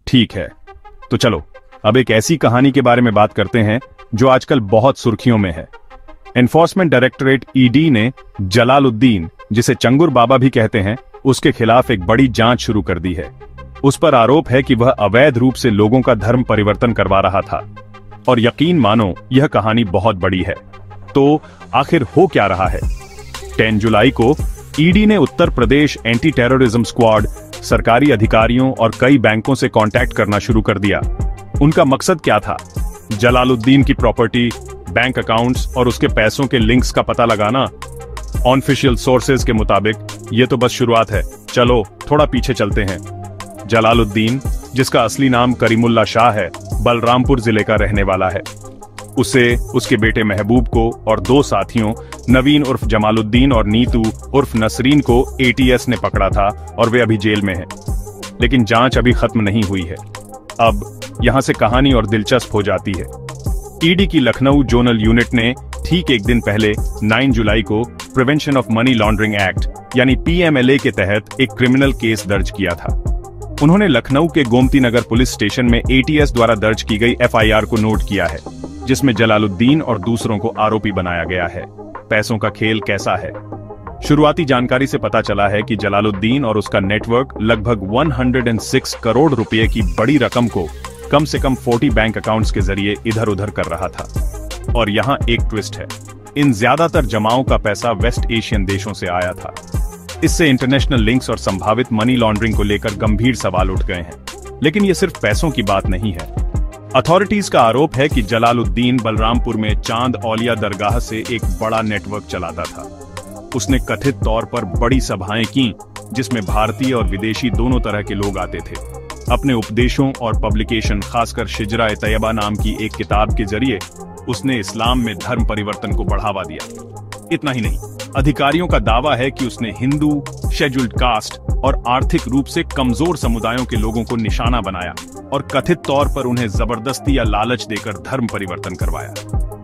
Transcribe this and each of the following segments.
ठीक है, तो चलो अब एक ऐसी कहानी के बारे में बात करते हैं जो आजकल बहुत सुर्खियों में है। एनफोर्समेंट डायरेक्टरेट ईडी ने जलालुद्दीन, जिसे चंगुर बाबा भी कहते हैं, उसके खिलाफ एक बड़ी जांच शुरू कर दी है। उस पर आरोप है कि वह अवैध रूप से लोगों का धर्म परिवर्तन करवा रहा था। और यकीन मानो यह कहानी बहुत बड़ी है। तो आखिर हो क्या रहा है? 10 जुलाई को ईडी ने Uttar Pradesh anti terrorism squad, सरकारी अधिकारियों और कई बैंकों से कांटेक्ट करना शुरू कर दिया। उनका मकसद क्या था? जलालुद्दीन की प्रॉपर्टी, बैंक अकाउंट्स और उसके पैसों के लिंक्स का पता लगाना। ऑफिशियल सोर्सेज के मुताबिक यह तो बस शुरुआत है। चलो थोड़ा पीछे चलते हैं। जलालुद्दीन, जिसका असली नाम करीमुल्ला शाह है, बलरामपुर जिले का रहने वाला है। उसे, उसके बेटे महबूब को और 2 साथियों नवीन उर्फ जमालुद्दीन और नीतू उर्फ नसरीन को एटीएस ने पकड़ा था और वे अभी जेल में हैं। लेकिन जांच अभी खत्म नहीं हुई है। अब यहां से कहानी और दिलचस्प हो जाती है। ईडी की लखनऊ जोनल यूनिट ने ठीक एक दिन पहले 9 जुलाई को prevention of money laundering act यानी पीएमएलए के तहत एक क्रिमिनल केस दर्ज किया था। उन्होंने लखनऊ के गोमती नगर पुलिस स्टेशन में एटीएस द्वारा दर्ज की गई एफआईआर को नोट किया है, जिसमें जलालुद्दीन और दूसरों को आरोपी बनाया गया है। पैसों का खेल कैसा है? शुरुआती जानकारी से पता चला है कि जलालुद्दीन और उसका नेटवर्क लगभग 106 करोड़ रुपए की बड़ी रकम को कम से कम 40 बैंक अकाउंट्स के जरिए इधर उधर कर रहा था। और यहाँ एक ट्विस्ट है, इन ज्यादातर जमाओं का पैसा वेस्ट एशियन देशों से आया था। इससे इंटरनेशनल लिंक्स और संभावित मनी लॉन्ड्रिंग को लेकर गंभीर सवाल उठ गए हैं। लेकिन ये सिर्फ पैसों की बात नहीं है। अथॉरिटीज का आरोप है कि जलालुद्दीन बलरामपुर में चांद औलिया दरगाह से एक बड़ा नेटवर्क चलाता था। उसने कथित तौर पर बड़ी सभाएं की, जिसमें भारतीय और विदेशी दोनों तरह के लोग आते थे। अपने उपदेशों और पब्लिकेशन, खासकर शिजरा तैयबा नाम की एक किताब के जरिए उसने इस्लाम में धर्म परिवर्तन को बढ़ावा दिया। इतना ही नहीं, अधिकारियों का दावा है कि उसने हिंदू, शेड्यूल्ड कास्ट और आर्थिक रूप से कमजोर समुदायों के लोगों को निशाना बनाया और कथित तौर पर उन्हें जबरदस्ती या लालच देकर धर्म परिवर्तन करवाया।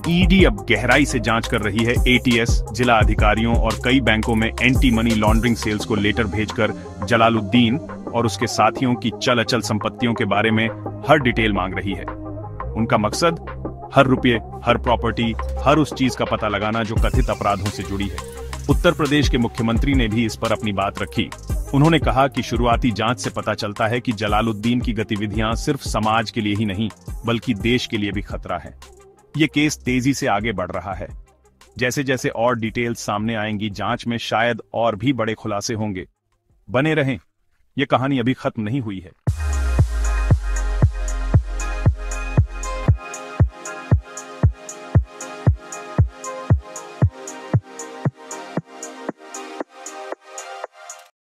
ईडी अब गहराई से जांच कर रही है। एटीएस, जिला अधिकारियों और कई बैंकों में एंटी मनी लॉन्ड्रिंग सेल्स को लेटर भेजकर जलालुद्दीन और उसके साथियों की चल अचल संपत्तियों के बारे में हर डिटेल मांग रही है। उनका मकसद हर रुपये, हर प्रॉपर्टी, हर उस चीज का पता लगाना जो कथित अपराधों से जुड़ी है। उत्तर प्रदेश के मुख्यमंत्री ने भी इस पर अपनी बात रखी। उन्होंने कहा कि शुरुआती जांच से पता चलता है कि जलालुद्दीन की गतिविधियां सिर्फ समाज के लिए ही नहीं, बल्कि देश के लिए भी खतरा है। ये केस तेजी से आगे बढ़ रहा है। जैसे जैसे और डिटेल्स सामने आएंगी, जांच में शायद और भी बड़े खुलासे होंगे। बने रहें, ये कहानी अभी खत्म नहीं हुई है।